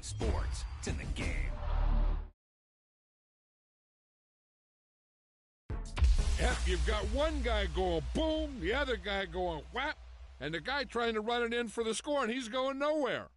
Sports. It's in the game. Heck, you've got one guy going boom, the other guy going whap, and the guy trying to run it in for the score, and he's going nowhere.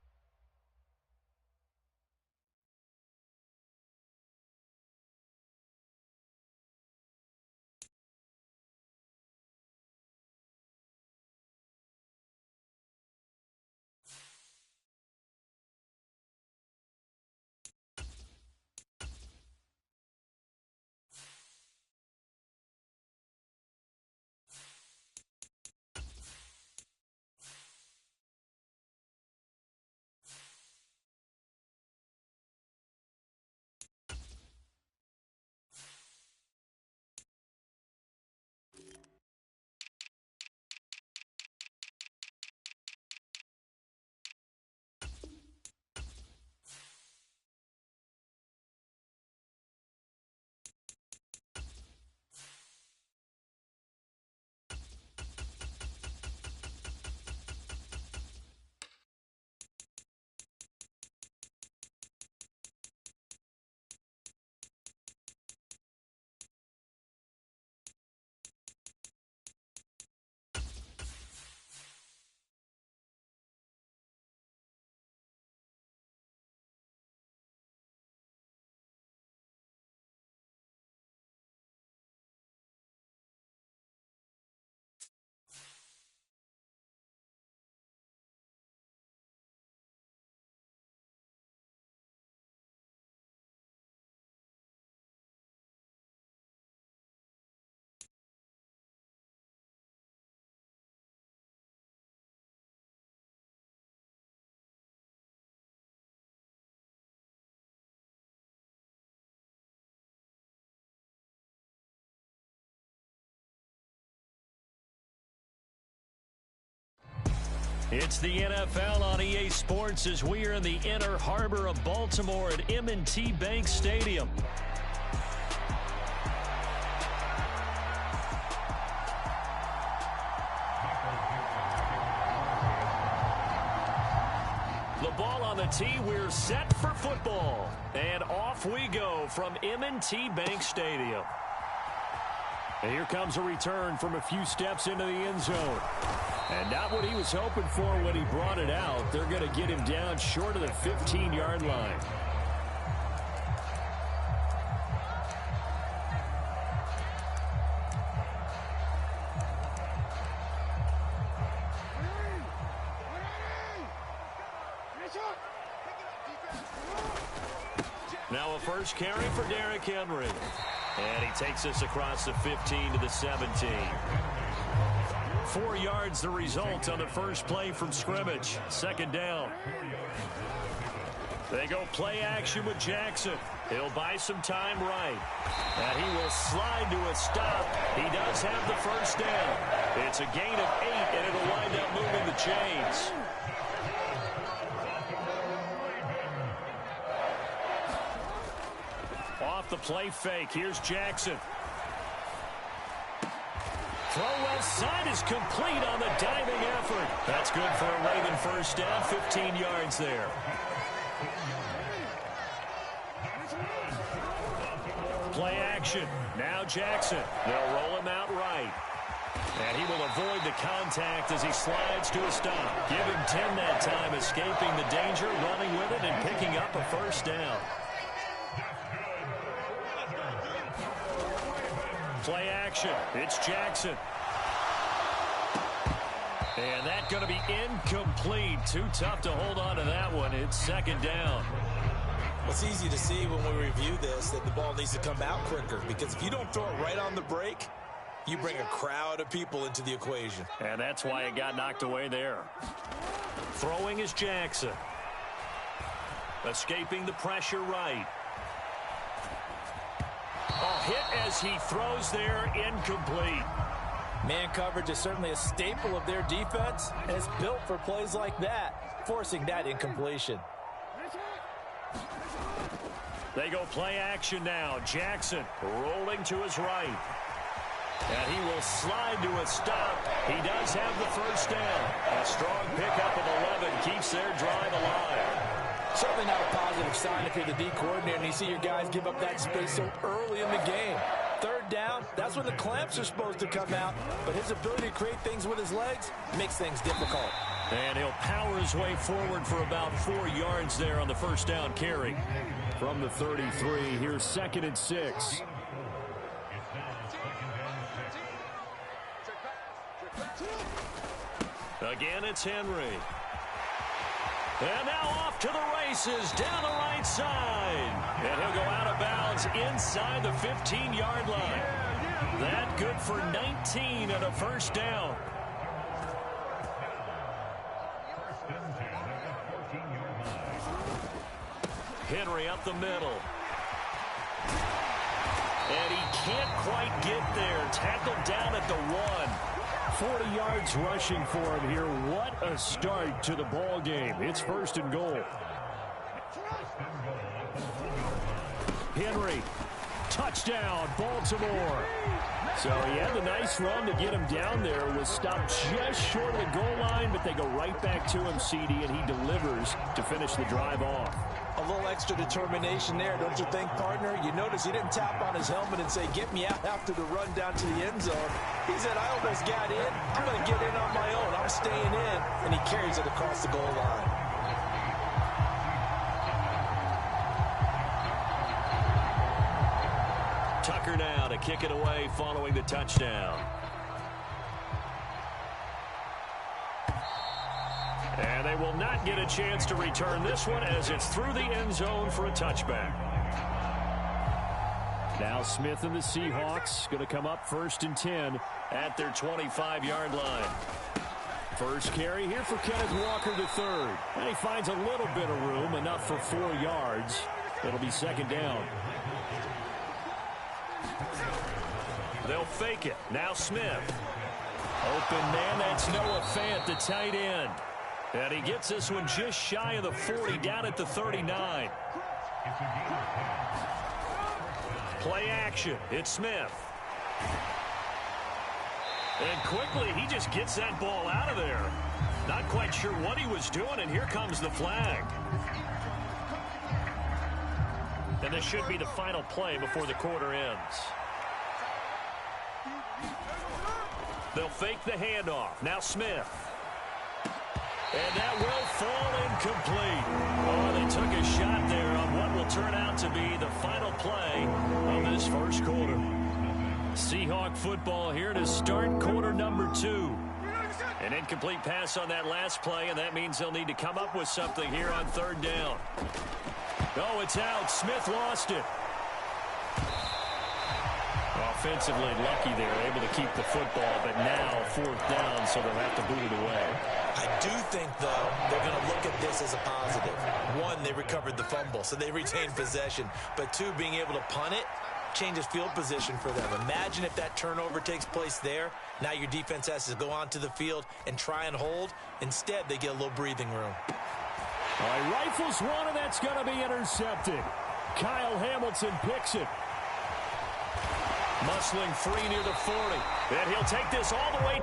It's the NFL on EA Sports as we are in the inner harbor of Baltimore at M&T Bank Stadium. The ball on the tee, we're set for football. And off we go from M&T Bank Stadium. And here comes a return from a few steps into the end zone. And not what he was hoping for when he brought it out. They're going to get him down short of the 15-yard line. Now a first carry for Derrick Henry. And he takes us across the 15 to the 17. 4 yards the result on the first play from scrimmage. Second down. They go play action with Jackson. He'll buy some time right. And he will slide to a stop. He does have the first down. It's a gain of 8, and it'll wind up moving the chains. Off the play fake. Here's Jackson. Throw left side is complete on the diving effort. That's good for a Raven first down, 15 yards there. Play action. Now Jackson. They'll roll him out right. And he will avoid the contact as he slides to a stop. Give him 10 that time, escaping the danger, running with it, and picking up a first down. Play action. It's Jackson. And that's going to be incomplete. Too tough to hold on to that one. It's second down. It's easy to see when we review this that the ball needs to come out quicker, because if you don't throw it right on the break, you bring a crowd of people into the equation. And that's why it got knocked away there. Throwing is Jackson. Escaping the pressure right. A hit as he throws there, incomplete. Man coverage is certainly a staple of their defense, and it's built for plays like that, forcing that incompletion. They go play action now. Jackson rolling to his right. And he will slide to a stop. He does have the first down. A strong pickup of 11 keeps their drive alive. Certainly not a positive sign if you're the D coordinator and you see your guys give up that space so early in the game. Third down, that's when the clamps are supposed to come out, but his ability to create things with his legs makes things difficult. And he'll power his way forward for about 4 yards there on the first down carry. From the 33, here's 2nd and 6. Again, it's Henry. And now off to the races down the right side. And he'll go out of bounds inside the 15-yard line. That good for 19 and a first down. Henry up the middle. And he can't quite get there. Tackled down at the 1. 40 yards rushing for him here. What a start to the ball game. It's 1st and goal. Henry, touchdown, Baltimore. So he had the nice run to get him down there. Was stopped just short of the goal line, but they go right back to him, CD, and he delivers to finish the drive off. A little extra determination there, don't you think, partner? You notice he didn't tap on his helmet and say, get me out after the run down to the end zone. He said, I almost got in. I'm going to get in on my own. I'm staying in. And he carries it across the goal line. Tucker now to kick it away following the touchdown. And they will not get a chance to return this one as it's through the end zone for a touchback. Now Smith and the Seahawks going to come up 1st and 10 at their 25-yard line. First carry here for Kenneth Walker III. And he finds a little bit of room, enough for 4 yards. It'll be 2nd down. They'll fake it. Now Smith. Open man, that's Noah Fant, the tight end. And he gets this one just shy of the 40, down at the 39. Play action. It's Smith. And quickly, he just gets that ball out of there. Not quite sure what he was doing, and here comes the flag. And this should be the final play before the quarter ends. They'll fake the handoff. Now Smith. And that will fall incomplete. Oh, they took a shot there on what will turn out to be the final play of this first quarter. Seahawk football here to start quarter number 2. An incomplete pass on that last play, and that means they'll need to come up with something here on 3rd down. Oh, it's out. Smith lost it. Offensively lucky there, able to keep the football, but now 4th down, so they'll have to boot it away. I do think, though, they're going to look at this as a positive. 1, they recovered the fumble, so they retained possession. But 2, being able to punt it changes field position for them. Imagine if that turnover takes place there. Now your defense has to go onto the field and try and hold. Instead, they get a little breathing room. All right, rifles one, and that's going to be intercepted. Kyle Hamilton picks it. Muscling free near the 40. And he'll take this all the way.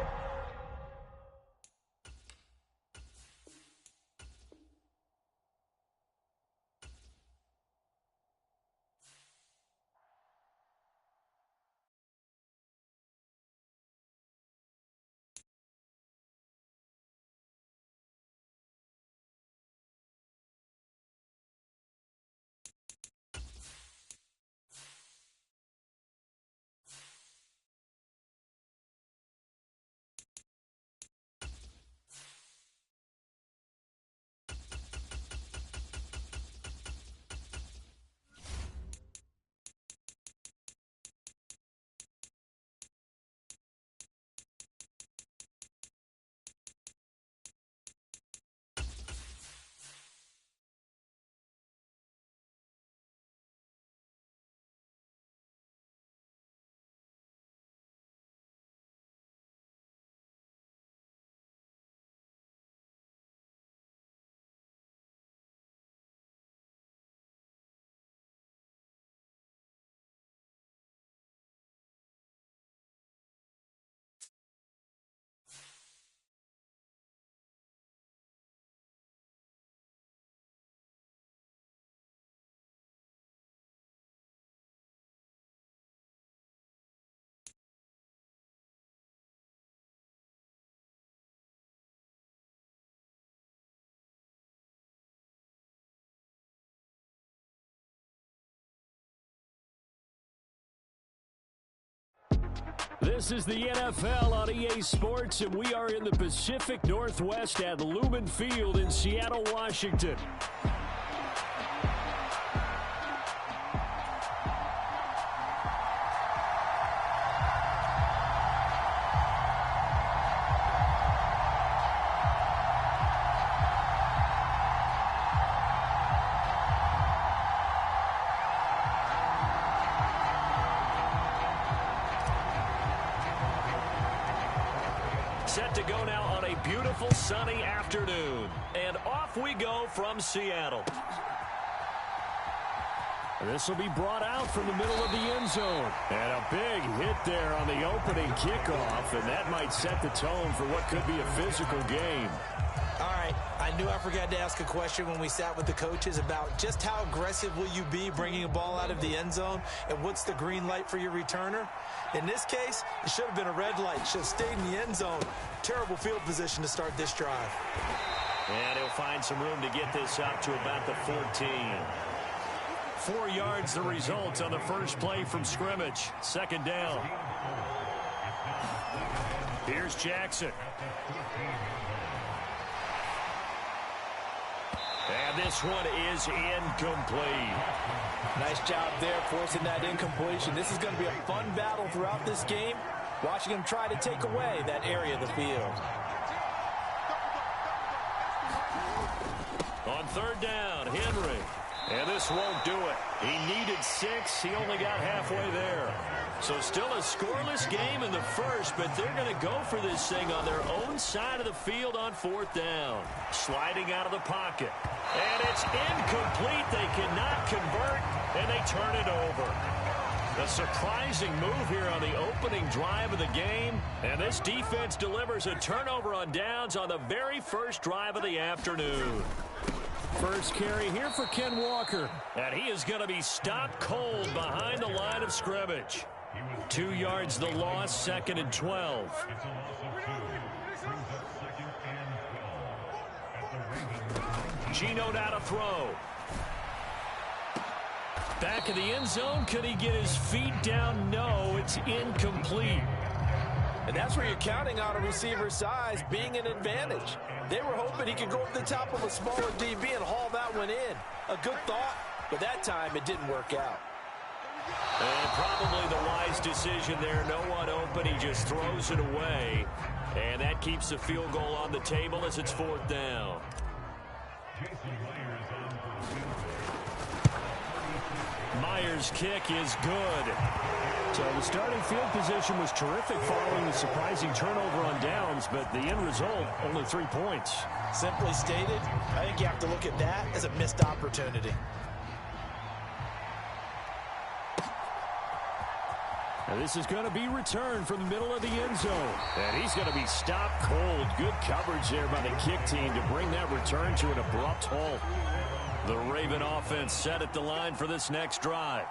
This is the NFL on EA Sports, and we are in the Pacific Northwest at Lumen Field in Seattle, Washington. Set to go now on a beautiful sunny afternoon. And off we go from Seattle. This will be brought out from the middle of the end zone. And a big hit there on the opening kickoff. And that might set the tone for what could be a physical game. All right, I knew I forgot to ask a question when we sat with the coaches about just how aggressive will you be bringing a ball out of the end zone, and what's the green light for your returner? In this case, it should have been a red light. Should have stayed in the end zone. Terrible field position to start this drive. And he'll find some room to get this up to about the 14. 4 yards the result on the first play from scrimmage. Second down. Here's Jackson. And this one is incomplete. Nice job there forcing that incompletion. This is going to be a fun battle throughout this game, watching him try to take away that area of the field. On third down, Henry. And this won't do it. He needed 6. He only got halfway there. So still a scoreless game in the first, but they're going to go for this thing on their own side of the field on fourth down. Sliding out of the pocket. And it's incomplete. They cannot convert, and they turn it over. A surprising move here on the opening drive of the game. And this defense delivers a turnover on downs on the very first drive of the afternoon. First carry here for Ken Walker. And he is going to be stopped cold behind the line of scrimmage. 2 yards the loss, second and 12. Gino now to throw. Back in the end zone. Could he get his feet down? No, it's incomplete. And that's where you're counting on a receiver's size being an advantage. They were hoping he could go over the top of a smaller DB and haul that one in. A good thought, but that time it didn't work out. And probably the wise decision there. No one open. He just throws it away. And that keeps the field goal on the table as it's fourth down. Myers' kick is good. So the starting field position was terrific following the surprising turnover on downs, but the end result, only 3 points. Simply stated, I think you have to look at that as a missed opportunity. And this is going to be returned from the middle of the end zone. And he's going to be stopped cold. Good coverage there by the kick team to bring that return to an abrupt halt. The Raven offense set at the line for this next drive.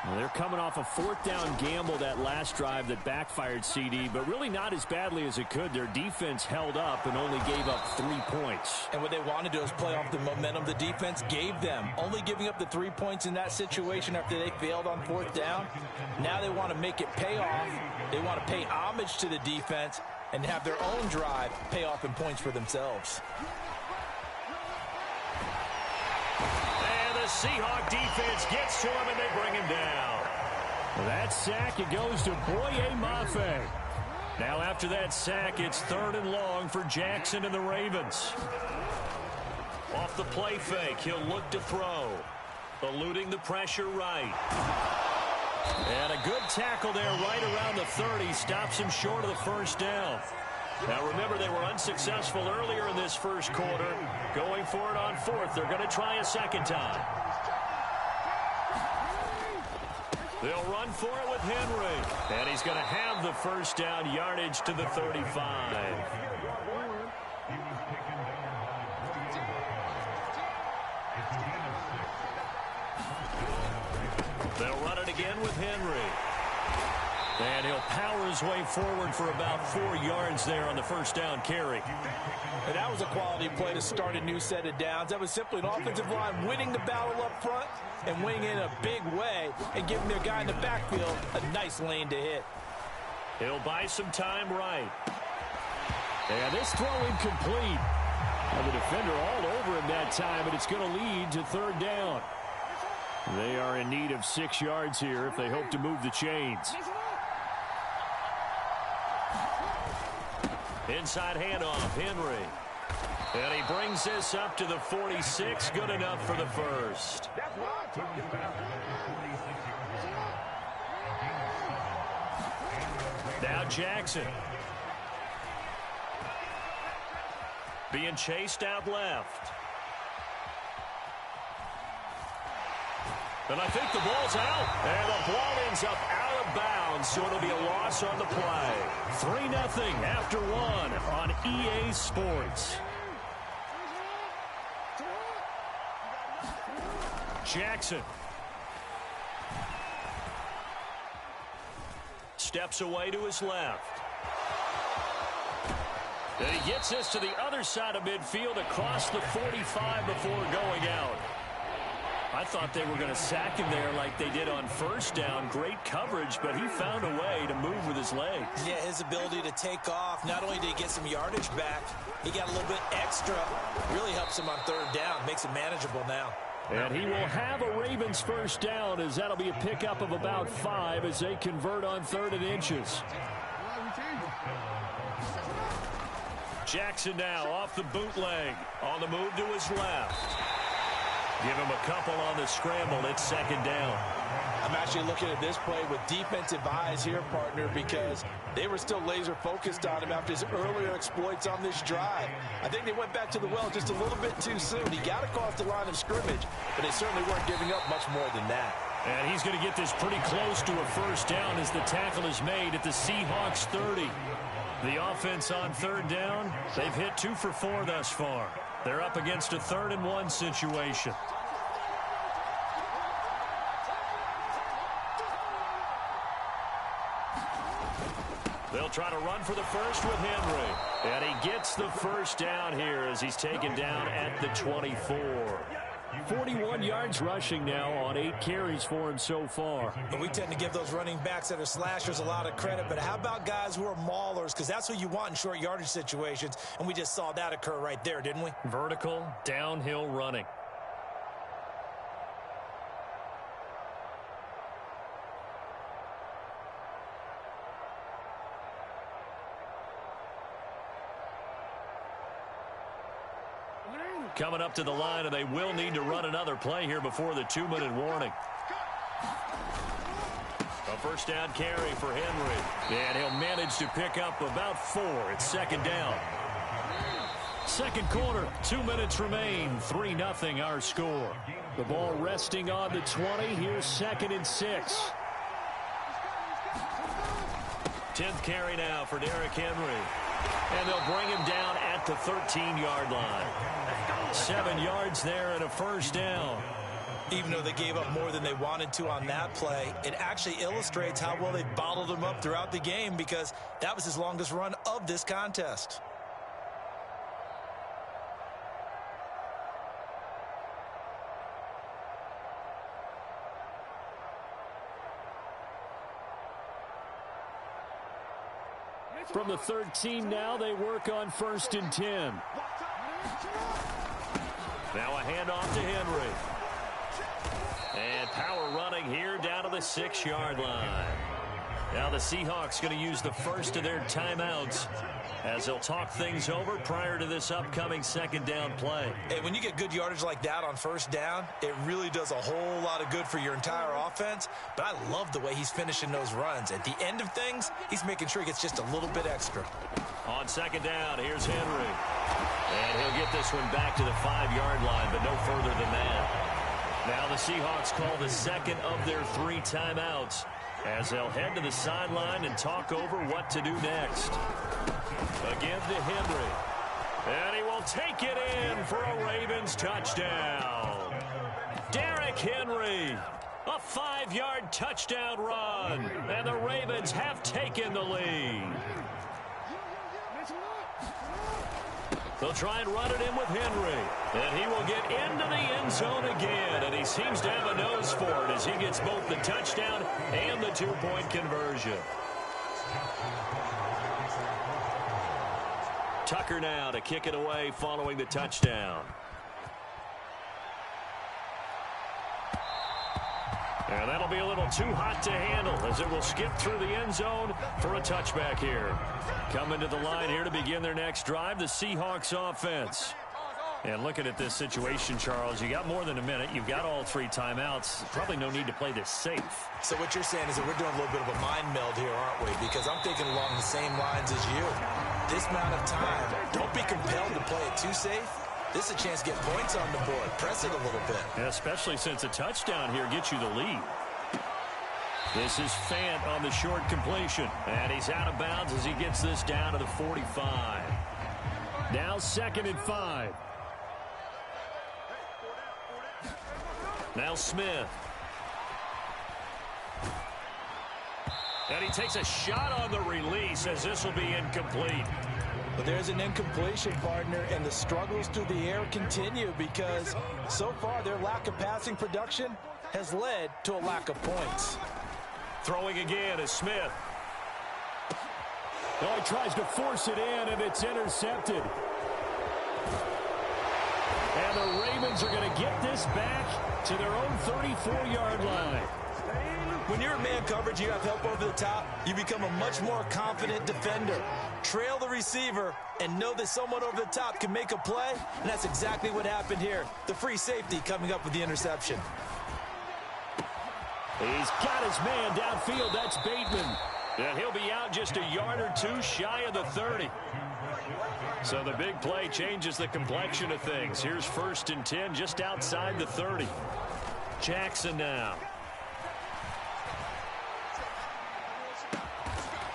Well, they're coming off a fourth down gamble that last drive that backfired CD, but really not as badly as it could. Their defense held up and only gave up 3 points. And what they want to do is play off the momentum the defense gave them. Only giving up the 3 points in that situation after they failed on fourth down. Now they want to make it pay off. They want to pay homage to the defense and have their own drive pay off in points for themselves. Seahawk defense gets to him, and they bring him down. That sack, it goes to Boye Mafe. Now after that sack, it's third and long for Jackson and the Ravens. Off the play fake, he'll look to throw. Eluding the pressure right. And a good tackle there right around the 30. Stops him short of the first down. Now remember, they were unsuccessful earlier in this first quarter. Going for it on fourth. They're going to try a second time. They'll run for it with Henry. And he's going to have the first down, yardage to the 35. They'll run it again with Henry. And he'll power his way forward for about 4 yards there on the first down carry. And that was a quality play to start a new set of downs. That was simply an offensive line winning the battle up front and winning in a big way and giving their guy in the backfield a nice lane to hit. He'll buy some time right. And this throw incomplete. And the defender all over him that time, and it's going to lead to third down. They are in need of 6 yards here if they hope to move the chains. Inside handoff, Henry. And he brings this up to the 46. Good enough for the first. Now Jackson. Being chased out left. And I think the ball's out. And the ball ends up out of bounds, so it'll be a loss on the play. 3-0 after 1 on EA Sports. Jackson. Steps away to his left. And he gets this to the other side of midfield across the 45 before going out. I thought they were going to sack him there like they did on first down. Great coverage, but he found a way to move with his legs. Yeah, his ability to take off. Not only did he get some yardage back, he got a little bit extra. Really helps him on third down. Makes it manageable now. And he will have a Ravens first down, as that'll be a pickup of about 5 as they convert on 3rd and inches. Jackson now off the bootleg. On the move to his left. Give him a couple on the scramble. It's 2nd down. I'm actually looking at this play with defensive eyes here, partner, because they were still laser focused on him after his earlier exploits on this drive. I think they went back to the well just a little bit too soon. He got across the line of scrimmage, but they certainly weren't giving up much more than that. And he's going to get this pretty close to a first down as the tackle is made at the Seahawks 30. The offense on 3rd down, they've hit 2 for 4 thus far. They're up against a 3rd and 1 situation. They'll try to run for the first with Henry. And he gets the first down here as he's taken down at the 24. 41 yards rushing now on 8 carries for him so far. And we tend to give those running backs that are slashers a lot of credit, but how about guys who are maulers? Because that's what you want in short yardage situations, and we just saw that occur right there, didn't we? Vertical, downhill running. Coming up to the line, and they will need to run another play here before the 2-minute warning. A first down carry for Henry. And he'll manage to pick up about 4. It's 2nd down. 2nd quarter, 2 minutes remain. 3-0 our score. The ball resting on the 20. Here's 2nd and 6. 10th carry now for Derrick Henry. And they'll bring him down at the 13-yard line. 7 yards there and a first down. Even though they gave up more than they wanted to on that play, it actually illustrates how well they bottled him up throughout the game, because that was his longest run of this contest. From the 13 now, they work on 1st and 10. Now a handoff to Henry. And power running here down to the 6-yard line. Now the Seahawks going to use the first of their timeouts as they'll talk things over prior to this upcoming 2nd down play. Hey, when you get good yardage like that on first down, it really does a whole lot of good for your entire offense. But I love the way he's finishing those runs. At the end of things, he's making sure he gets just a little bit extra. On 2nd down, here's Henry. And he'll get this one back to the 5-yard line, but no further than that. Now the Seahawks call the 2nd of their 3 timeouts as they'll head to the sideline and talk over what to do next. Again to Henry. And he will take it in for a Ravens touchdown. Derrick Henry. A 5-yard touchdown run. And the Ravens have taken the lead. They'll try and run it in with Henry. And he will get into the end zone again. And he seems to have a nose for it as he gets both the touchdown and the 2-point conversion. Tucker now to kick it away following the touchdown. And that'll be a little too hot to handle as it will skip through the end zone for a touchback here. Coming to the line here to begin their next drive, the Seahawks offense. And looking at this situation, Charles, you got more than a minute. You've got all 3 timeouts. Probably no need to play this safe. So what you're saying is that we're doing a little bit of a mind meld here, aren't we? Because I'm thinking along the same lines as you. This amount of time, don't be compelled to play it too safe. This is a chance to get points on the board. Press it a little bit. Yeah, especially since a touchdown here gets you the lead. This is Fant on the short completion. And he's out of bounds as he gets this down to the 45. Now 2nd and 5. Now Smith. And he takes a shot on the release as this will be incomplete. But there's an incompletion, partner, and the struggles through the air continue because so far their lack of passing production has led to a lack of points. Throwing again is Smith. Oh, he tries to force it in, and it's intercepted. And the Ravens are going to get this back to their own 34-yard line. When you're in man coverage, you have help over the top, you become a much more confident defender. Trail the receiver and know that someone over the top can make a play, and that's exactly what happened here. The free safety coming up with the interception. He's got his man downfield. That's Bateman. And he'll be out just a yard or 2 shy of the 30. So the big play changes the complexion of things. Here's 1st and 10 just outside the 30. Jackson now.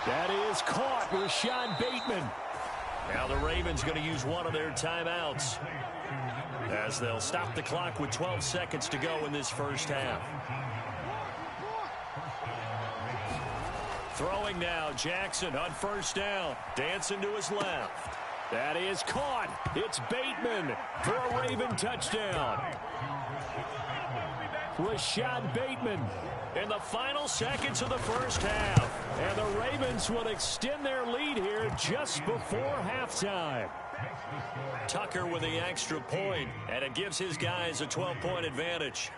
That is caught. Rashad Bateman. Now the Ravens going to use one of their timeouts as they'll stop the clock with 12 seconds to go in this first half. Throwing now, Jackson on 1st down. Dancing to his left. That is caught. It's Bateman for a Raven touchdown. Rashad Bateman in the final seconds of the first half. And the Ravens will extend their lead here just before halftime. Tucker with the extra point, and it gives his guys a 12-point advantage.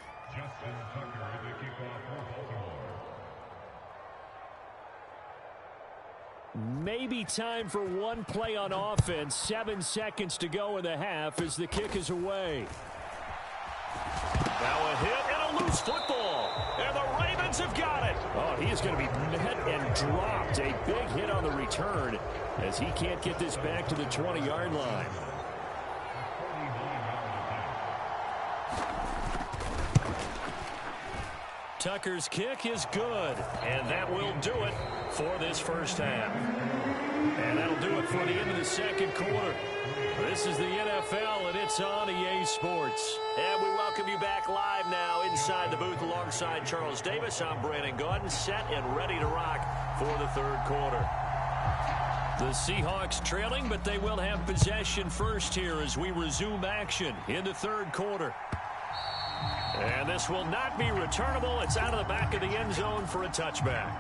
Maybe time for one play on offense. 7 seconds to go in the half as the kick is away. Now a hit and a loose football. And the Ravens have got it. Oh, he is going to be met and dropped. A big hit on the return as he can't get this back to the 20-yard line. Tucker's kick is good, and that will do it for this first half. And that'll do it for the end of the second quarter. This is the NFL, and it's on EA Sports. And we welcome you back live now inside the booth alongside Charles Davis. I'm Brandon Gaudin, set and ready to rock for the third quarter. The Seahawks trailing, but they will have possession first here as we resume action in the third quarter. And this will not be returnable. It's out of the back of the end zone for a touchback.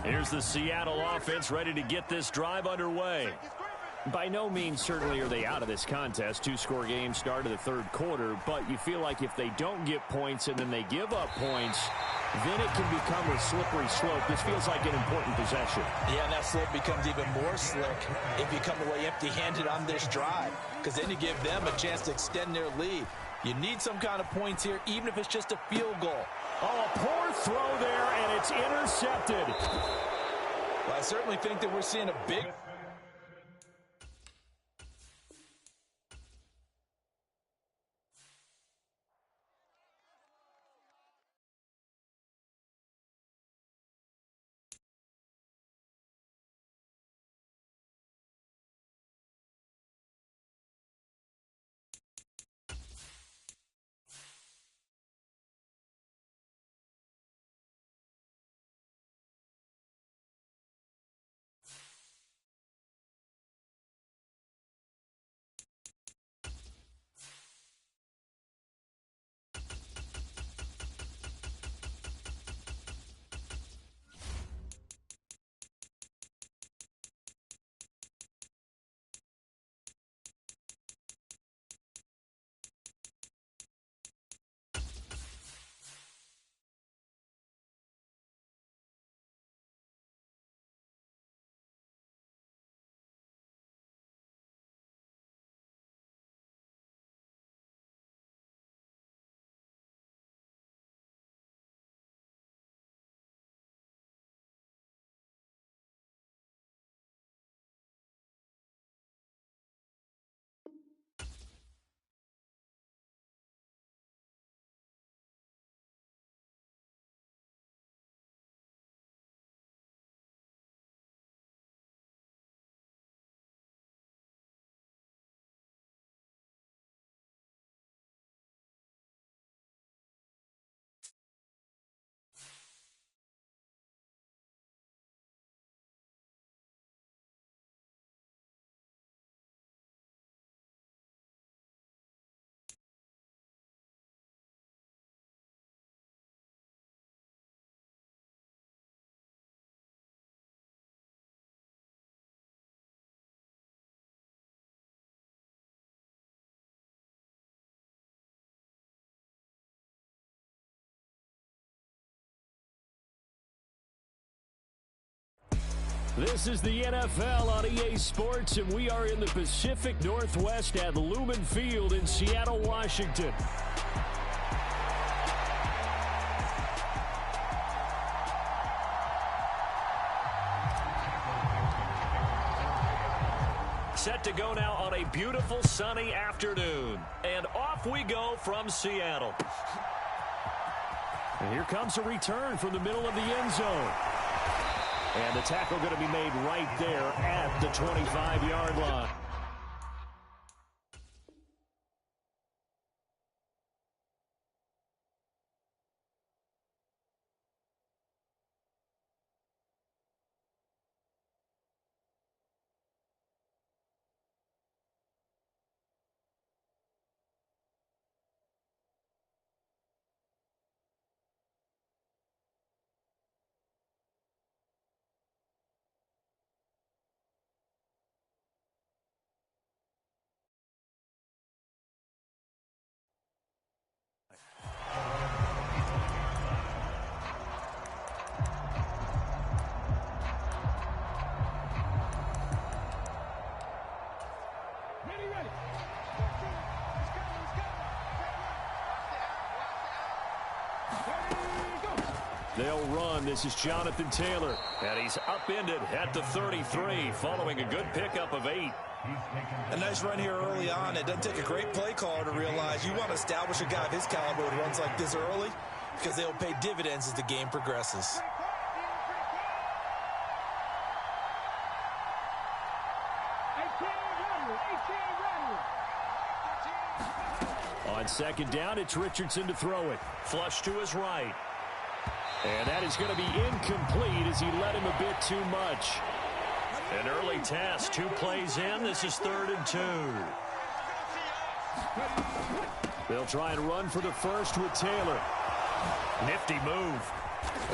Here's the Seattle offense ready to get this drive underway. By no means certainly are they out of this contest. 2-score game start of the third quarter, but you feel like if they don't get points and then they give up points, then it can become a slippery slope. This feels like an important possession. Yeah, and that slope becomes even more slick if you come away empty-handed on this drive, because then you give them a chance to extend their lead. You need some kind of points here, even if it's just a field goal. Oh, a poor throw there, and it's intercepted. Well, I certainly think that we're seeing a big... This is the NFL on EA Sports, and we are in the Pacific Northwest at Lumen Field in Seattle, Washington. Set to go now on a beautiful sunny afternoon. And off we go from Seattle. And here comes a return from the middle of the end zone. And the tackle going to be made right there at the 25-yard line. They'll run. This is Jonathan Taylor. And he's upended at the 33 following a good pickup of 8. A nice run here early on. It doesn't take a great play caller to realize you want to establish a guy of his caliber who runs like this early because they'll pay dividends as the game progresses. On second down, it's Richardson to throw it. Flush to his right. And that is going to be incomplete as he led him a bit too much. An early test. 2 plays in. This is 3rd and 2. They'll try and run for the first with Taylor. Nifty move.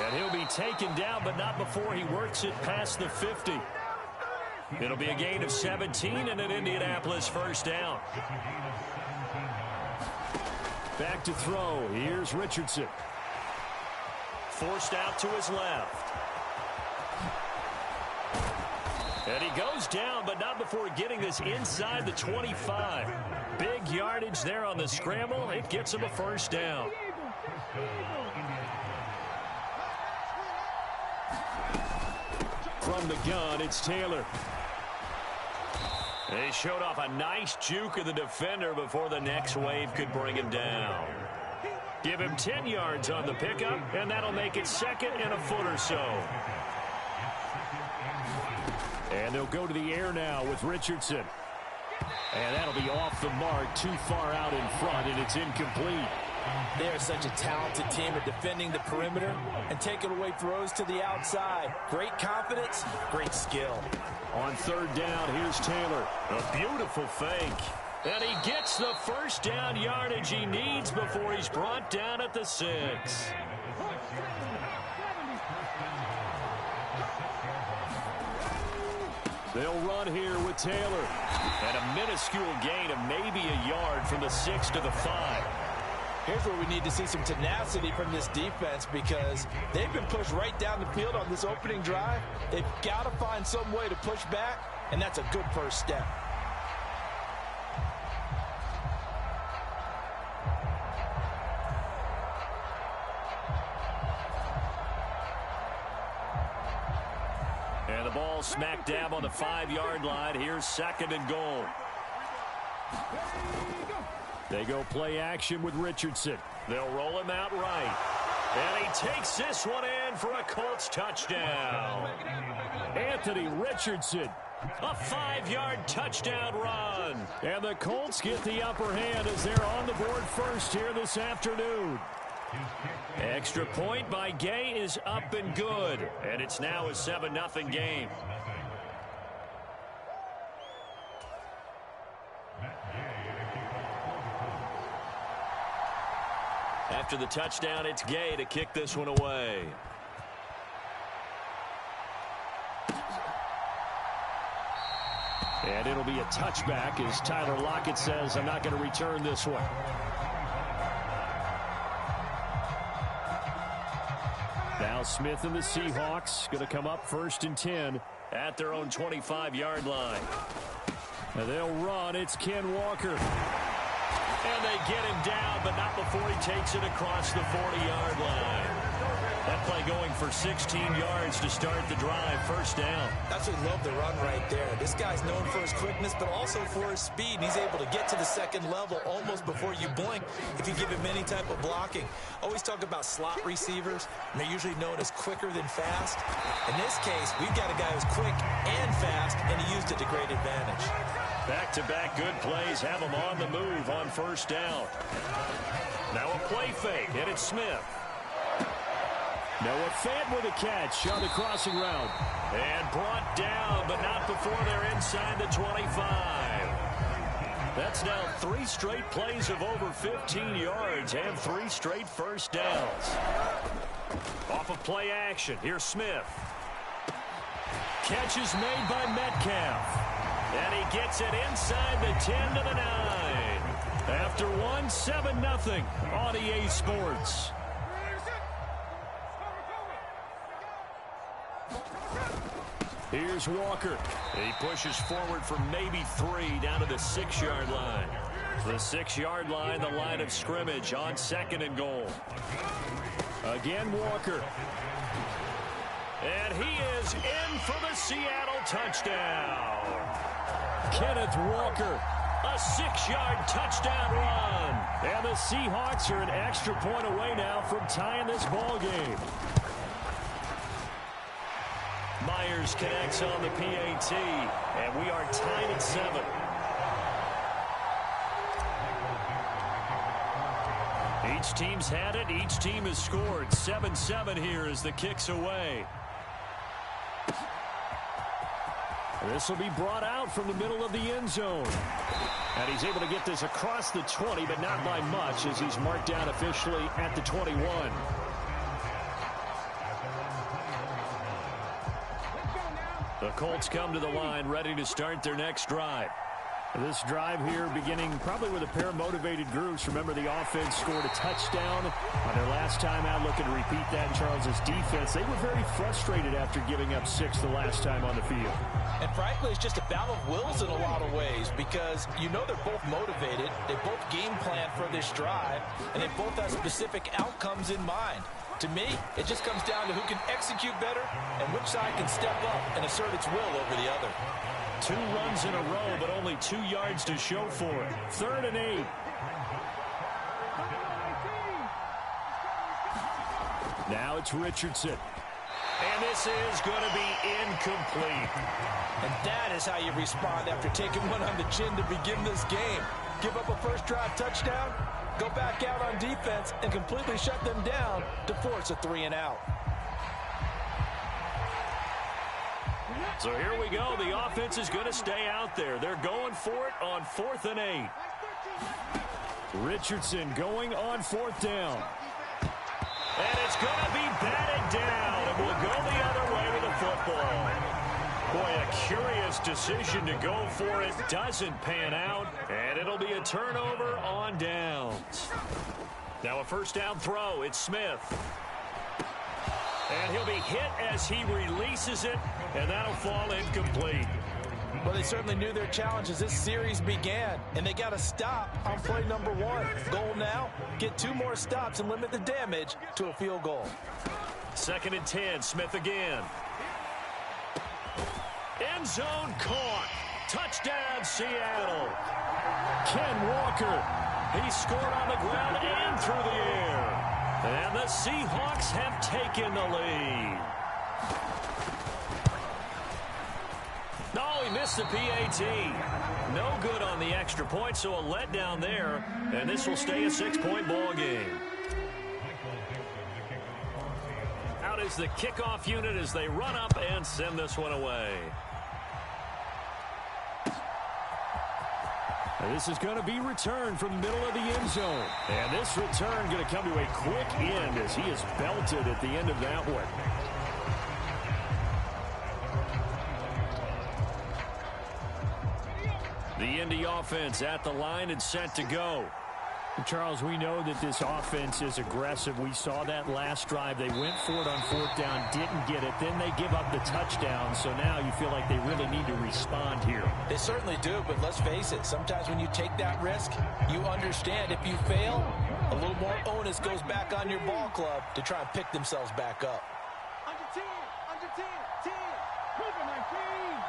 And he'll be taken down, but not before he works it past the 50. It'll be a gain of 17 and an Indianapolis first down. Back to throw. Here's Richardson. Forced out to his left. And he goes down, but not before getting this inside the 25. Big yardage there on the scramble. It gets him a first down. From the gun, it's Taylor. He showed off a nice juke of the defender before the next wave could bring him down. Give him 10 yards on the pickup, and that'll make it 2nd and a foot or so. And they'll go to the air now with Richardson. And that'll be off the mark, too far out in front, and it's incomplete. They are such a talented team at defending the perimeter and taking away throws to the outside. Great confidence, great skill. On 3rd down, here's Taylor. A beautiful fake. And he gets the first down yardage he needs before he's brought down at the 6. They'll run here with Taylor. And a minuscule gain of maybe a yard from the 6 to the 5. Here's where we need to see some tenacity from this defense because they've been pushed right down the field on this opening drive. They've got to find some way to push back, and that's a good first step. And the ball smack dab on the 5-yard line. Here's 2nd and goal. They go play action with Richardson. They'll roll him out right. And he takes this one in for a Colts touchdown. Anthony Richardson, a 5-yard touchdown run. And the Colts get the upper hand as they're on the board first here this afternoon. Extra point by Gay is up and good. And it's now a 7-0 game. After the touchdown, it's Gay to kick this one away. And it'll be a touchback as Tyler Lockett says, I'm not going to return this one. Now Smith and the Seahawks going to come up 1st and 10 at their own 25-yard line. And they'll run. It's Ken Walker. And they get him down, but not before he takes it across the 40-yard line. That play going for 16 yards to start the drive. 1st down. Absolutely love the run right there. This guy's known for his quickness, but also for his speed. And he's able to get to the second level almost before you blink if you give him any type of blocking. Always talk about slot receivers, and they're usually known as quicker than fast. In this case, we've got a guy who's quick and fast, and he used it to great advantage. Back-to-back good plays have him on the move on 1st down. Now a play fake, and it's Smith. Noah Fant with a catch on the crossing route. And brought down, but not before they're inside the 25. That's now 3 straight plays of over 15 yards and 3 straight 1st downs. Off of play action, here's Smith. Catch is made by Metcalf. And he gets it inside the 10 to the 9. After one, 7-0 on EA Sports. Here's Walker. He pushes forward for maybe 3 down to the 6-yard line. The 6-yard line, the line of scrimmage on 2nd and goal. Again, Walker. And he is in for the Seattle touchdown. Kenneth Walker, a 6-yard touchdown run. And the Seahawks are an extra point away now from tying this ball game. Myers connects on the PAT, and we are tied at 7. Each team's had it. Each team has scored. 7-7 here as the kick's away. This will be brought out from the middle of the end zone. And he's able to get this across the 20, but not by much as he's marked down officially at the 21. The Colts come to the line ready to start their next drive. This drive here beginning probably with a pair of motivated groups. Remember, the offense scored a touchdown on their last time out. Looking to repeat that in Charles's defense. They were very frustrated after giving up 6 the last time on the field. And frankly, it's just a battle of wills in a lot of ways because you know they're both motivated. They both game plan for this drive, and they both have specific outcomes in mind. To me, it just comes down to who can execute better and which side can step up and assert its will over the other. 2 runs in a row, but only 2 yards to show for it. 3rd and 8. Now it's Richardson. And this is going to be incomplete. And that is how you respond after taking one on the chin to begin this game. Give up a first drive touchdown, go back out on defense, and completely shut them down to force a 3-and-out. So here we go. The offense is going to stay out there. They're going for it on 4th and 8. Richardson going on 4th down. And it's going to be batted down, and we'll go the other way with the football. Boy, a curious decision to go for it. Doesn't pan out, and it'll be a turnover on downs. Now a 1st down throw. It's Smith. And he'll be hit as he releases it, and that'll fall incomplete. Well, they certainly knew their challenge as this series began, and they got to stop on play number 1. Goal now, get 2 more stops and limit the damage to a field goal. 2nd and 10, Smith again. End zone caught. Touchdown, Seattle. Ken Walker. He scored on the ground and through the air. And the Seahawks have taken the lead. No, he missed the PAT. No good on the extra point, so a letdown there. And this will stay a 6-point ball game. Out is the kickoff unit as they run up and send this one away. And this is going to be returned from the middle of the end zone. And this return going to come to a quick end as he is belted at the end of that one. The Indy offense at the line and set to go. Charles, we know that this offense is aggressive. We saw that last drive. They went for it on 4th down, didn't get it. Then they give up the touchdown. So now you feel like they really need to respond here. They certainly do, but let's face it. Sometimes when you take that risk, you understand if you fail, a little more onus goes back on your ball club to try and pick themselves back up. Under 10, 10, moving my team.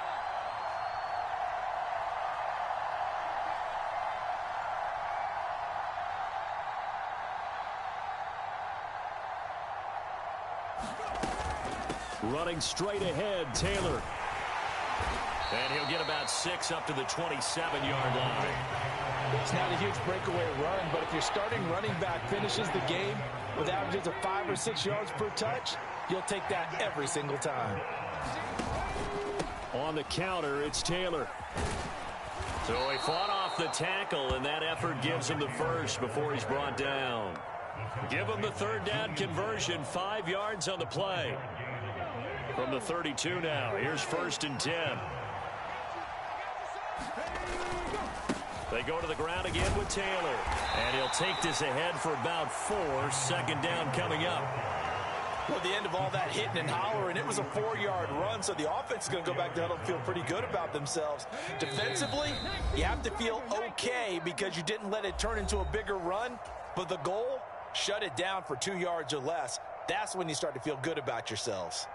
Running straight ahead, Taylor. And he'll get about 6 up to the 27-yard line. It's not a huge breakaway run, but if your starting running back finishes the game with averages of 5 or 6 yards per touch, you'll take that every single time. On the counter, it's Taylor. So he fought off the tackle, and that effort gives him the first before he's brought down. Give him the 3rd down conversion, 5 yards on the play. From the 32 now, here's 1st and 10. They go to the ground again with Taylor. And he'll take this ahead for about 4. 2nd down coming up. Well, at the end of all that hitting and hollering, it was a 4-yard run, so the offense is going to go back there and feel pretty good about themselves. Defensively, you have to feel okay because you didn't let it turn into a bigger run, but the goal, shut it down for 2 yards or less. That's when you start to feel good about yourselves.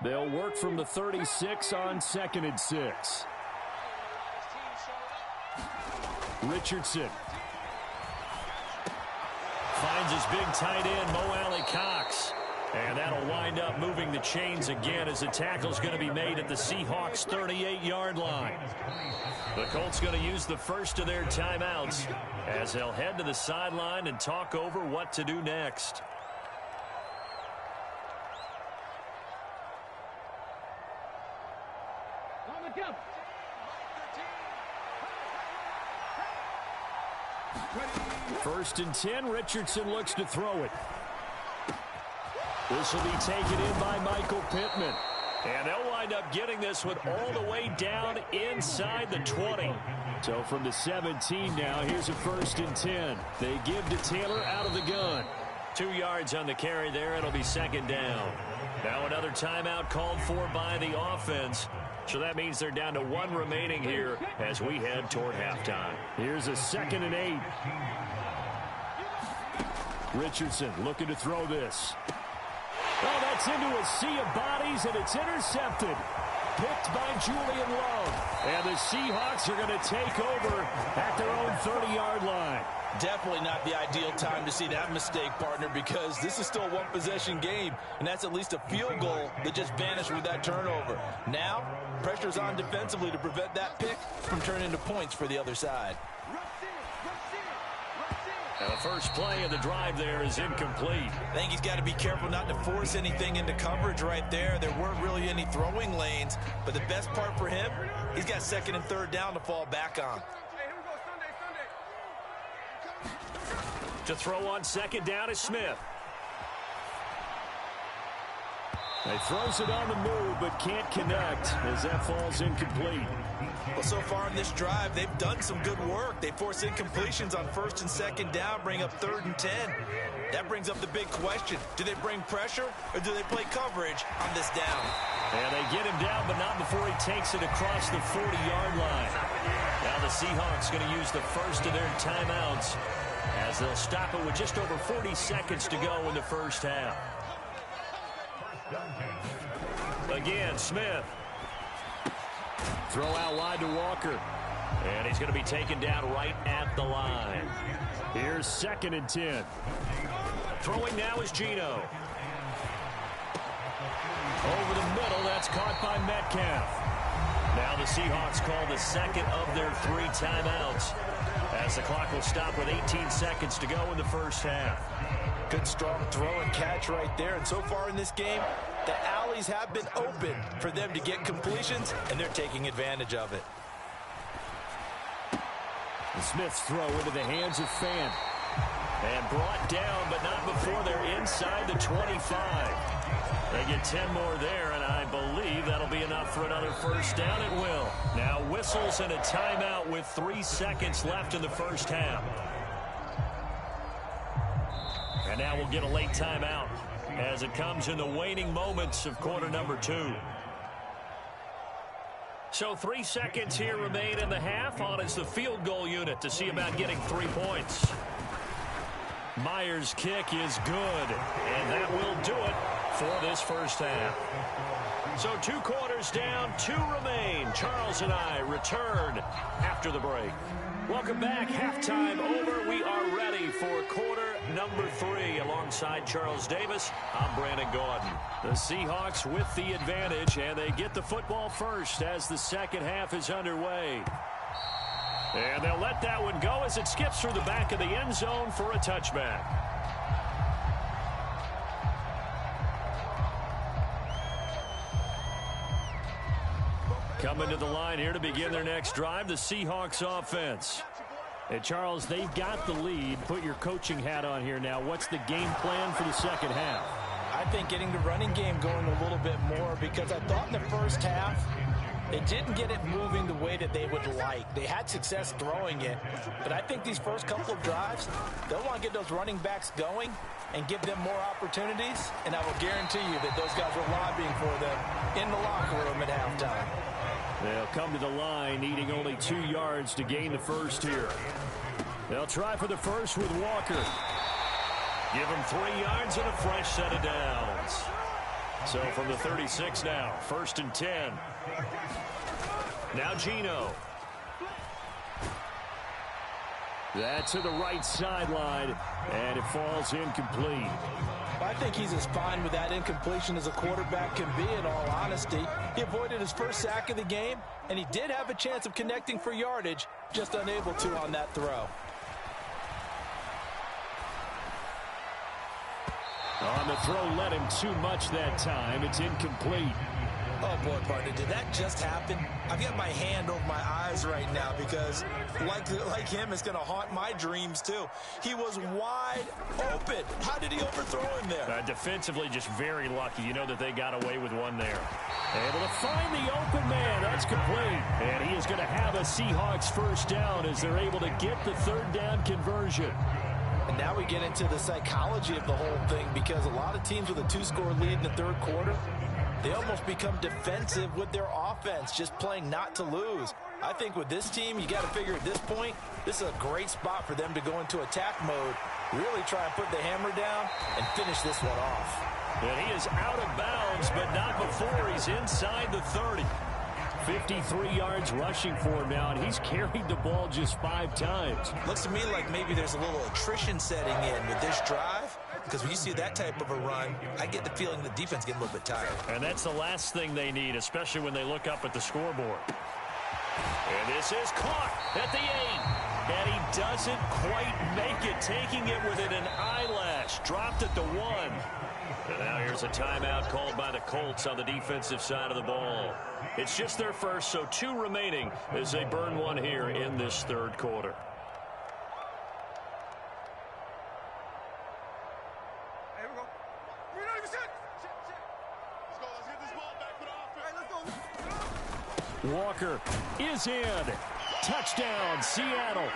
They'll work from the 36 on 2nd and 6. Richardson finds his big tight end, Mo Alley-Cox. And that'll wind up moving the chains again as the tackle's going to be made at the Seahawks' 38-yard line. The Colts going to use the first of their timeouts as they'll head to the sideline and talk over what to do next. First and 10, Richardson looks to throw it. This will be taken in by Michael Pittman. And they'll wind up getting this one all the way down inside the 20. So from the 17 now, here's a 1st and 10. They give to Taylor out of the gun. 2 yards on the carry there. It'll be 2nd down. Now another timeout called for by the offense. So that means they're down to 1 remaining here as we head toward halftime. Here's a 2nd and 8. Richardson looking to throw this. Oh, that's into a sea of bodies, and it's intercepted. Picked by Julian Love. And the Seahawks are going to take over at their own 30-yard line. Definitely not the ideal time to see that mistake, partner, because this is still a one-possession game, and that's at least a field goal that just vanished with that turnover. Now, pressure's on defensively to prevent that pick from turning into points for the other side. And the first play of the drive there is incomplete. I think he's got to be careful not to force anything into coverage right there. There weren't really any throwing lanes, but the best part for him, he's got 2nd and 3rd down to fall back on. To throw on 2nd down is Smith. He throws it on the move, but can't connect as that falls incomplete. Well, so far in this drive, they've done some good work. They force incompletions on 1st and 2nd down, bring up 3rd and 10. That brings up the big question. Do they bring pressure, or do they play coverage on this down? And they get him down, but not before he takes it across the 40-yard line. Now the Seahawks going to use the first of their timeouts as they'll stop it with just over 40 seconds to go in the first half. Again, Smith. Throw out wide to Walker. And he's going to be taken down right at the line. Here's 2nd and 10. Throwing now is Geno. Over the middle, that's caught by Metcalf. Now the Seahawks call the 2nd of their 3 timeouts as the clock will stop with 18 seconds to go in the first half. Good strong throw and catch right there. And so far in this game, the alleys have been open for them to get completions, and they're taking advantage of it. The Smith's throw into the hands of Fan. And brought down, but not before they're inside the 25. They get get 10 more there, and I believe that'll be enough for another first down. It will. Now whistles and a timeout with 3 seconds left in the first half. And now we'll get a late timeout as it comes in the waning moments of quarter number 2. So 3 seconds here remain in the half. On is the field goal unit to see about getting 3 points. Myers' kick is good, and that will do it for this first half. So 2 quarters down, 2 remain. Charles and I return after the break. Welcome back. Halftime over. We are ready for quarter number 3. Alongside Charles Davis, I'm Brandon Gordon. The Seahawks with the advantage, and they get the football first as the second half is underway. And they'll let that one go as it skips through the back of the end zone for a touchback. Coming to the line here to begin their next drive, the Seahawks offense. And Charles, they've got the lead. Put your coaching hat on here now. What's the game plan for the second half? I think getting the running game going a little bit more, because I thought in the first half they didn't get it moving the way that they would like. They had success throwing it, but I think these first couple of drives, they'll want to get those running backs going and give them more opportunities, and I will guarantee you that those guys are lobbying for them in the locker room at halftime. They'll come to the line needing only 2 yards to gain the first here. They'll try for the first with Walker. Give him 3 yards and a fresh set of downs. So from the 36 now, 1st and 10. Now Geno. That's to the right sideline, and it falls incomplete. I think he's as fine with that incompletion as a quarterback can be, in all honesty. He avoided his first sack of the game, and he did have a chance of connecting for yardage, just unable to on that throw. On the throw, led him too much that time. It's incomplete. Oh, boy, partner, did that just happen? I've got my hand over my eyes right now because, like him, it's going to haunt my dreams, too. He was wide open. How did he overthrow him there? Defensively, just very lucky. You know that they got away with one there. Able to find the open man. That's complete. And he is going to have a Seahawks first down as they're able to get the 3rd down conversion. And now we get into the psychology of the whole thing, because a lot of teams with a 2-score lead in the 3rd quarter, they almost become defensive with their offense, just playing not to lose. I think with this team, you got to figure at this point, this is a great spot for them to go into attack mode, really try and put the hammer down and finish this one off. And he is out of bounds, but not before he's inside the 30. 53 yards rushing for him now, and he's carried the ball just 5 times. Looks to me like maybe there's a little attrition setting in with this drive, because when you see that type of a run, I get the feeling the defense getting a little bit tired. And that's the last thing they need, especially when they look up at the scoreboard. And this is caught at the 8. And he doesn't quite make it, taking it within an eyelash. Dropped at the 1. And now here's a timeout called by the Colts on the defensive side of the ball. It's just their first, so 2 remaining as they burn one here in this 3rd quarter. Hey, we go. We're not even set. Let's go. Let's get this ball back for the offense. Hey, let's go. Walker is in. Touchdown, Seattle.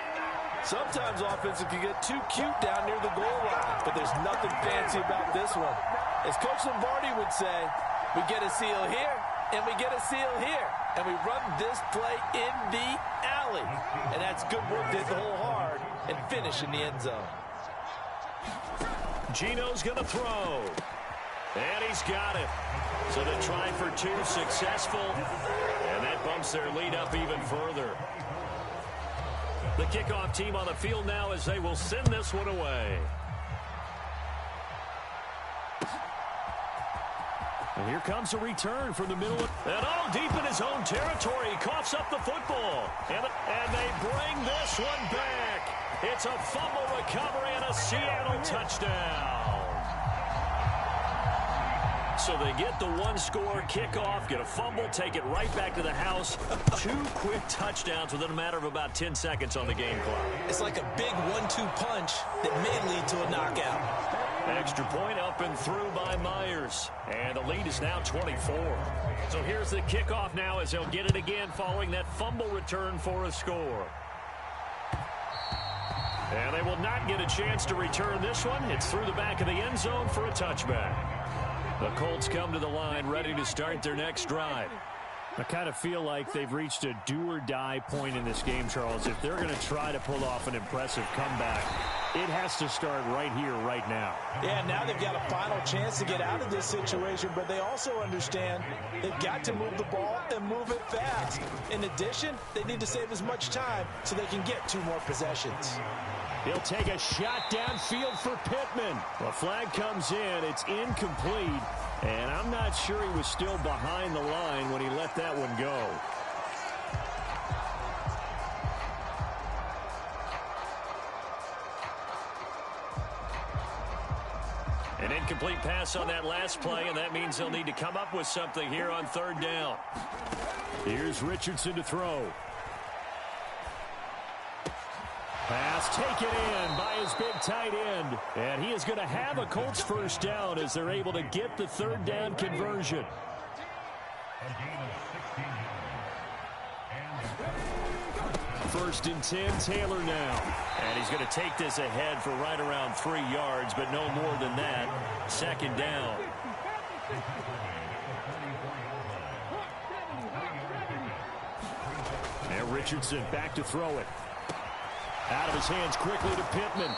Sometimes offensive can get too cute down near the goal line, but there's nothing fancy about this one. As Coach Lombardi would say, we get a seal here, and we get a seal here, and we run this play in the alley. And that's good work to hit the hole hard and finish in the end zone. Geno's going to throw. And he's got it. So they try for 2, successful. And that bumps their lead up even further. The kickoff team on the field now as they will send this one away. And here comes a return from the middle. And all deep in his own territory. He coughs up the football. And they bring this one back. It's a fumble recovery and a Seattle touchdown. So they get the 1-score kickoff, get a fumble, take it right back to the house. 2 quick touchdowns within a matter of about 10 seconds on the game clock. It's like a big 1-2 punch that may lead to a knockout. Extra point up and through by Myers. And the lead is now 24. So here's the kickoff now as they'll get it again following that fumble return for a score. And they will not get a chance to return this one. It's through the back of the end zone for a touchback. The Colts come to the line ready to start their next drive. I kind of feel like they've reached a do-or-die point in this game, Charles. If they're going to try to pull off an impressive comeback, it has to start right here, right now. Yeah, now they've got a final chance to get out of this situation, but they also understand they've got to move the ball and move it fast. In addition, they need to save as much time so they can get 2 more possessions. He'll take a shot downfield for Pittman. The flag comes in. It's incomplete. And I'm not sure he was still behind the line when he let that one go. An incomplete pass on that last play, and that means they'll need to come up with something here on 3rd down. Here's Richardson to throw. Pass taken in by his big tight end. And he is going to have a Colts first down as they're able to get the 3rd down conversion. First and 10, Taylor now. And he's going to take this ahead for right around 3 yards, but no more than that. 2nd down. And Richardson back to throw it. Out of his hands quickly to Pittman.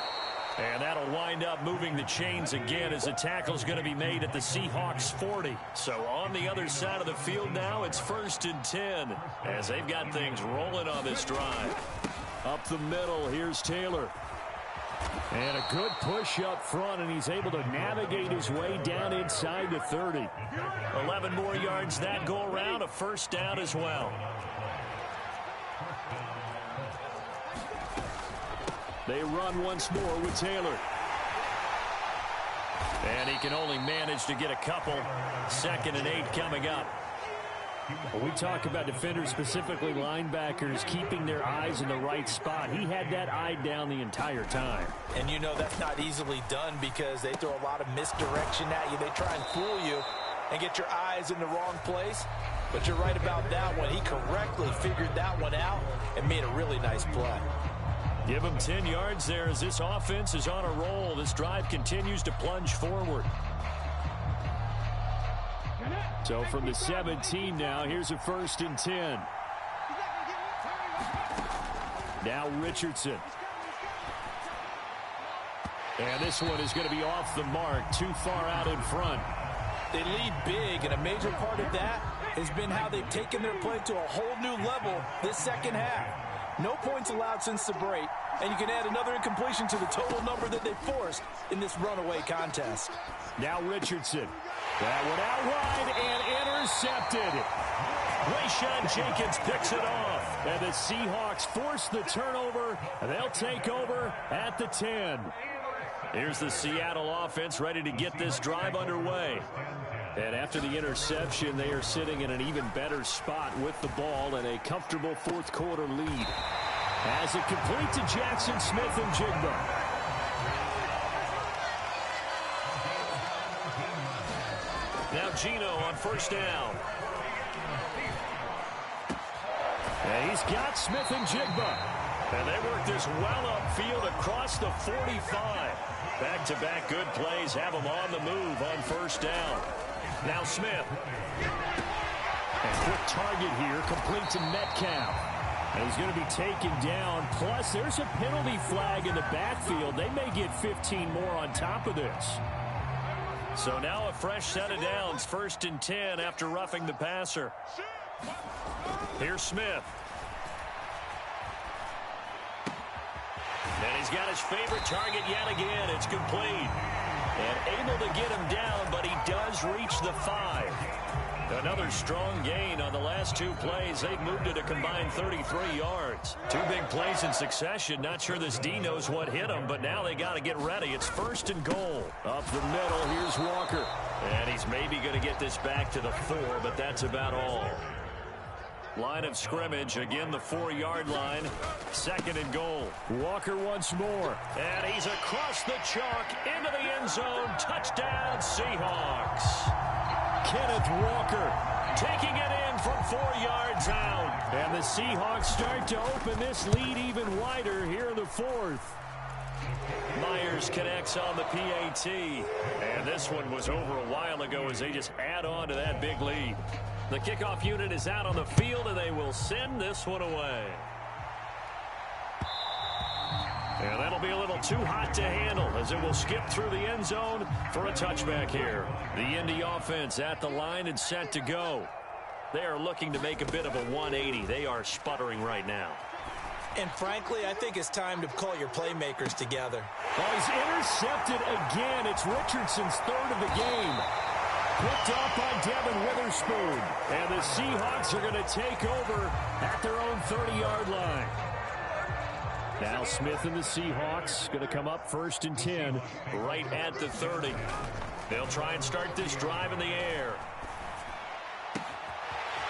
And that'll wind up moving the chains again as the tackle's going to be made at the Seahawks 40. So on the other side of the field now, it's 1st and 10 as they've got things rolling on this drive. Up the middle, here's Taylor. And a good push up front, and he's able to navigate his way down inside the 30. 11 more yards that go around, a first down as well. They run once more with Taylor. And he can only manage to get a couple. 2nd and 8 coming up. When we talk about defenders, specifically linebackers, keeping their eyes in the right spot, he had that eye down the entire time. And you know that's not easily done because they throw a lot of misdirection at you. They try and fool you and get your eyes in the wrong place. But you're right about that one. He correctly figured that one out and made a really nice play. Give him 10 yards there as this offense is on a roll. This drive continues to plunge forward. So from the 17 now, here's a 1st and 10. Now Richardson. And this one is going to be off the mark, too far out in front. They lead big, and a major part of that has been how they've taken their play to a whole new level this 2nd half. No points allowed since the break, and you can add another incompletion to the total number that they forced in this runaway contest. Now Richardson. That one out wide and intercepted. Wayshawn Jenkins picks it off. And the Seahawks force the turnover, and they'll take over at the 10. Here's the Seattle offense ready to get this drive underway. And after the interception, they are sitting in an even better spot with the ball and a comfortable 4th quarter lead. As it complete to Jackson Smith and Jigba. Now Gino on 1st down. And he's got Smith and Jigba. And they work this well upfield across the 45. Back-to-back good plays have them on the move on 1st down. Now Smith. And quick target here, complete to Metcalf. And he's going to be taken down. Plus, there's a penalty flag in the backfield. They may get 15 more on top of this. So now a fresh set of downs, 1st and 10 after roughing the passer. Here's Smith. And he's got his favorite target yet again. It's complete. And able to get him down, but he does reach the 5. Another strong gain on the last 2 plays. They've moved it a combined 33 yards. 2 big plays in succession. Not sure this D knows what hit him, but now they got to get ready. It's 1st and goal. Up the middle, here's Walker. And he's maybe going to get this back to the 4, but that's about all. Line of scrimmage, again the 4-yard line. 2nd and goal. Walker once more. And he's across the chalk into the end zone. Touchdown, Seahawks. Kenneth Walker taking it in from 4 yards out. And the Seahawks start to open this lead even wider here in the 4th. Myers connects on the PAT. And this one was over a while ago as they just add on to that big lead. The kickoff unit is out on the field, and they will send this one away. And that'll be a little too hot to handle as it will skip through the end zone for a touchback here. The Indy offense at the line and set to go. They are looking to make a bit of a 180. They are sputtering right now. And frankly, I think it's time to call your playmakers together. Well, he's intercepted again. It's Richardson's 3rd of the game. Picked off by Devin Witherspoon. And the Seahawks are going to take over at their own 30-yard line. Now Smith and the Seahawks going to come up 1st and 10 right at the 30. They'll try and start this drive in the air.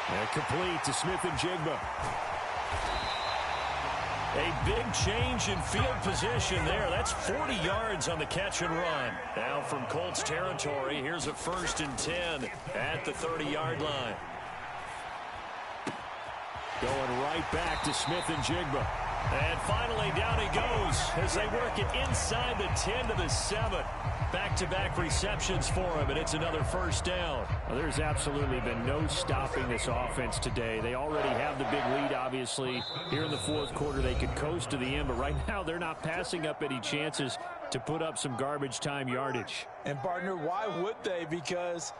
And complete to Smith and Jigba. A big change in field position there. That's 40 yards on the catch and run. Now from Colts territory, here's a 1st and 10 at the 30-yard line. Going right back to Smith and Jigba. And finally down he goes as they work it inside the 10 to the 7. Back-to-back receptions for him, and it's another 1st down. Well, there's absolutely been no stopping this offense today. They already have the big lead, obviously. Here in the 4th quarter, they could coast to the end, but right now they're not passing up any chances to put up some garbage time yardage. And, partner, why would they? Because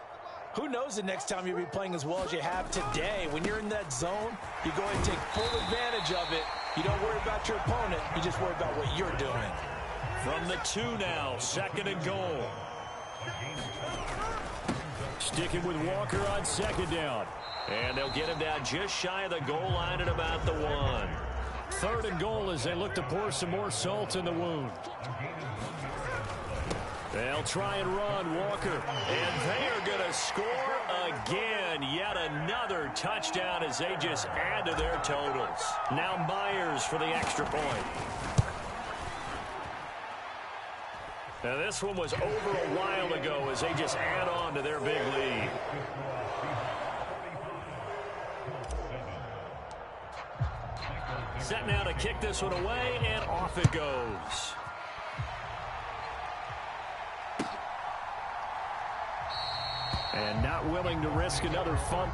who knows the next time you'll be playing as well as you have today. When you're in that zone, you go ahead and take full advantage of it. You don't worry about your opponent. You just worry about what you're doing. From the 2 now, 2nd and goal. Sticking with Walker on 2nd down. And they'll get him down just shy of the goal line at about the 1. 3rd and goal as they look to pour some more salt in the wound. They'll try and run, Walker. And they are going to score again. Yet another touchdown as they just add to their totals. Now Myers for the extra point. Now this one was over a while ago as they just add on to their big lead. Set now to kick this one away, and off it goes. And not willing to risk another fumble.